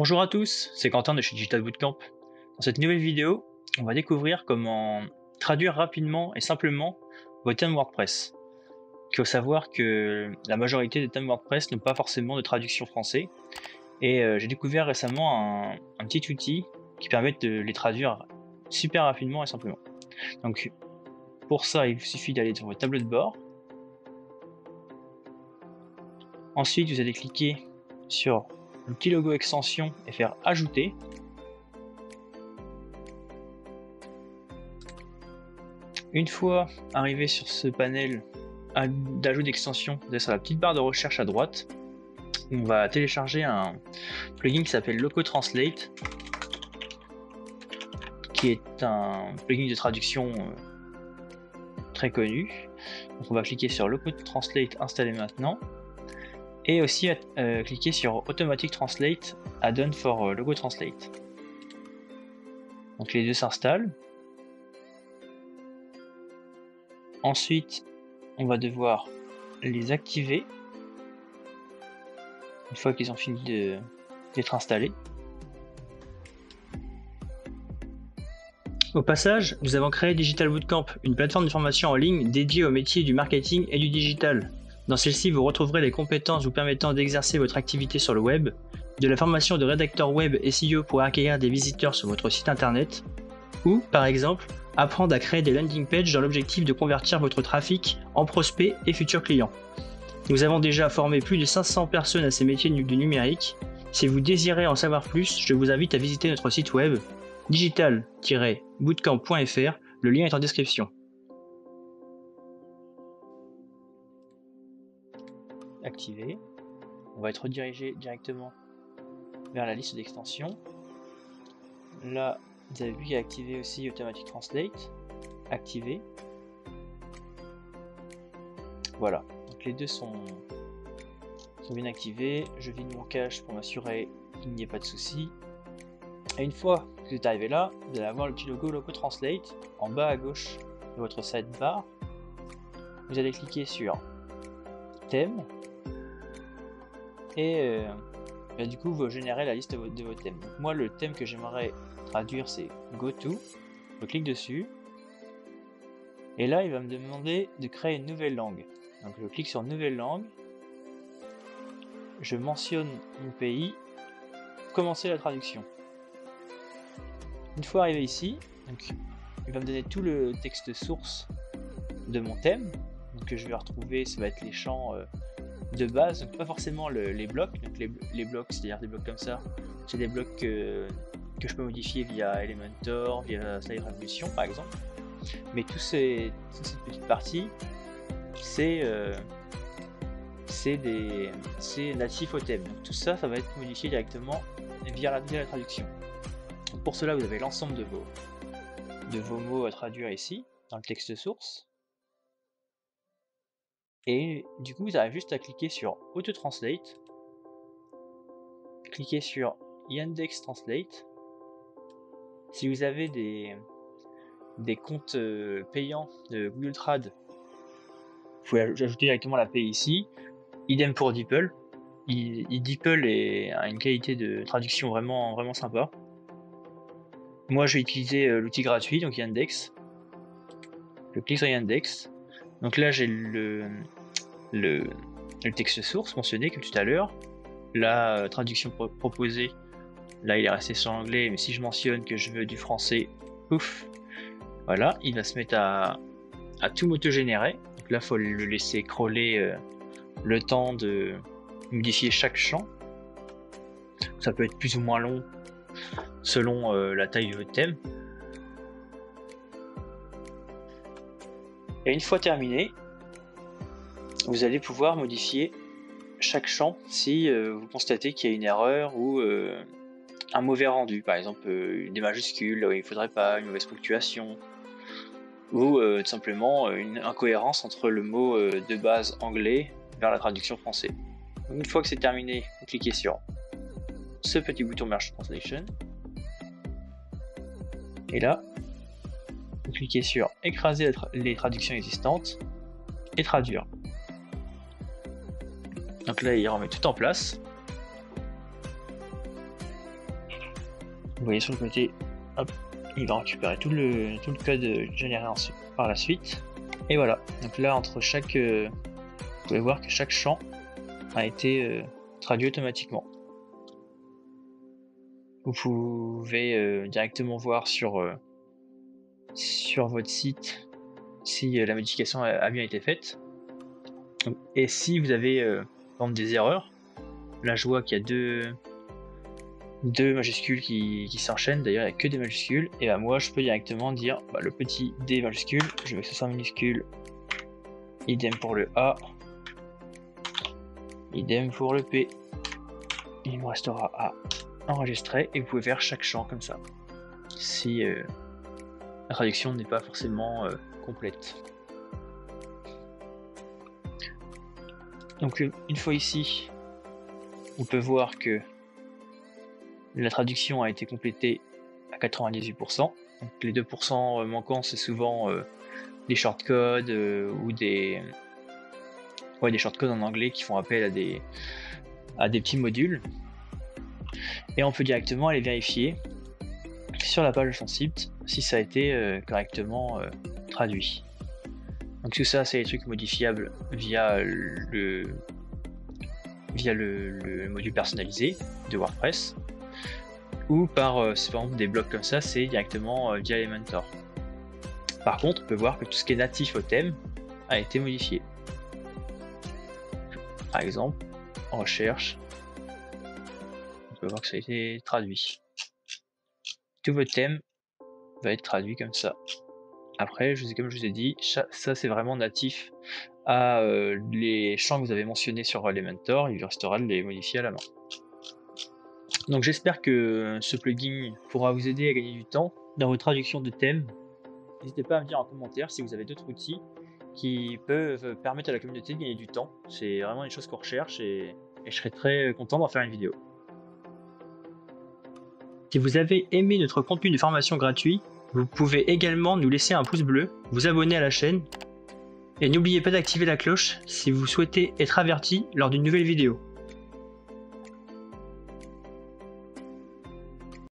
Bonjour à tous, c'est Quentin de chez Digital Bootcamp. Dans cette nouvelle vidéo, on va découvrir comment traduire rapidement et simplement vos thèmes WordPress. Il faut savoir que la majorité des thèmes WordPress n'ont pas forcément de traduction français et j'ai découvert récemment un petit outil qui permet de les traduire super rapidement et simplement. Donc pour ça, il vous suffit d'aller sur votre tableau de bord. Ensuite, vous allez cliquer sur le petit logo extension et faire ajouter. Une fois arrivé sur ce panel d'ajout d'extension, vous allez sur la petite barre de recherche à droite. On va télécharger un plugin qui s'appelle Loco Translate, qui est un plugin de traduction très connu. Donc on va cliquer sur Loco Translate installer maintenant. Et aussi cliquer sur Automatic Translate Add-on for Logo Translate. Donc les deux s'installent. Ensuite, on va devoir les activer une fois qu'ils ont fini d'être installés. Au passage, nous avons créé Digital Bootcamp, une plateforme de formation en ligne dédiée au métier du marketing et du digital. Dans celle-ci, vous retrouverez les compétences vous permettant d'exercer votre activité sur le web, de la formation de rédacteur web SEO pour accueillir des visiteurs sur votre site internet, ou, par exemple, apprendre à créer des landing pages dans l'objectif de convertir votre trafic en prospects et futurs clients. Nous avons déjà formé plus de 500 personnes à ces métiers du numérique. Si vous désirez en savoir plus, je vous invite à visiter notre site web digital-bootcamp.fr, le lien est en description. Activé. On va être redirigé directement vers la liste d'extensions. Là, vous avez vu qu'il y a activé aussi Automatic Translate. Activé. Voilà. Donc les deux sont bien activés. Je vide mon cache pour m'assurer qu'il n'y ait pas de soucis. Et une fois que vous êtes arrivé là, vous allez avoir le petit logo Loco Translate en bas à gauche de votre sidebar. Vous allez cliquer sur thème. Et du coup, vous générez la liste de vos thèmes. Donc moi, le thème que j'aimerais traduire, c'est GoTo. Je clique dessus. Et là, il va me demander de créer une nouvelle langue. Donc je clique sur Nouvelle langue. Je mentionne mon pays. Commencer la traduction. Une fois arrivé ici, donc, il va me donner tout le texte source de mon thème. Donc que je vais retrouver, ça va être les champs de base, donc pas forcément les blocs. Donc les blocs, c'est-à-dire des blocs comme ça, c'est des blocs que je peux modifier via Elementor, via Slide Revolution par exemple. Mais toute cette petite partie, c'est natif au thème. Donc tout ça, ça va être modifié directement via la traduction. Pour cela, vous avez l'ensemble de vos mots à traduire ici, dans le texte source. Et du coup, vous avez juste à cliquer sur Auto Translate, cliquer sur Yandex Translate. Si vous avez des comptes payants de Google Trad, vous pouvez ajouter directement l'API ici. Idem pour DeepL. DeepL a une qualité de traduction vraiment, vraiment sympa. Moi, je vais utiliser l'outil gratuit, donc Yandex. Je clique sur Yandex. Donc là, j'ai le texte source mentionné comme tout à l'heure. La traduction proposée, là il est resté sur l'anglais, mais si je mentionne que je veux du français, ouf, voilà, il va se mettre à tout m'auto-générer. Donc là, il faut le laisser crawler le temps de modifier chaque champ. Ça peut être plus ou moins long selon la taille de votre thème. Et une fois terminé, vous allez pouvoir modifier chaque champ si vous constatez qu'il y a une erreur ou un mauvais rendu, par exemple des majuscules où il ne faudrait pas, une mauvaise ponctuation, ou tout simplement une incohérence entre le mot de base anglais vers la traduction français. Donc, une fois que c'est terminé, vous cliquez sur ce petit bouton Merge Translation, et là, vous cliquez sur écraser les traductions existantes et traduire. Donc là, il remet tout en place. Vous voyez sur le côté, hop, il va récupérer tout le code généré ensuite, par la suite. Et voilà, donc là entre chaque... vous pouvez voir que chaque champ a été traduit automatiquement. Vous pouvez directement voir sur votre site si la modification a bien été faite. Et si vous avez par exemple des erreurs, là je vois qu'il y a deux majuscules qui s'enchaînent, d'ailleurs il n'y a que des majuscules, et bah moi je peux directement dire le petit D majuscule, je veux que ce soit minuscule, idem pour le A, idem pour le P, il me restera à enregistrer, et vous pouvez faire chaque champ comme ça, si la traduction n'est pas forcément complète. Donc une fois ici, on peut voir que la traduction a été complétée à 98%. Donc les 2% manquants, c'est souvent des shortcodes ou des shortcodes en anglais qui font appel à des petits modules. Et on peut directement aller vérifier sur la page de son site si ça a été correctement traduit. Donc tout ça, c'est des trucs modifiables via le module personnalisé de WordPress, ou par exemple des blocs comme ça, c'est directement via Elementor. Par contre, on peut voir que tout ce qui est natif au thème a été modifié. Par exemple, en recherche, on peut voir que ça a été traduit. Tout votre thème va être traduit comme ça. Après, comme je vous ai dit, ça c'est vraiment natif à les champs que vous avez mentionnés sur Elementor, il vous restera de les modifier à la main. Donc j'espère que ce plugin pourra vous aider à gagner du temps dans vos traductions de thèmes. N'hésitez pas à me dire en commentaire si vous avez d'autres outils qui peuvent permettre à la communauté de gagner du temps. C'est vraiment une chose qu'on recherche et je serai très content d'en faire une vidéo. Si vous avez aimé notre contenu de formation gratuit, vous pouvez également nous laisser un pouce bleu, vous abonner à la chaîne et n'oubliez pas d'activer la cloche si vous souhaitez être averti lors d'une nouvelle vidéo.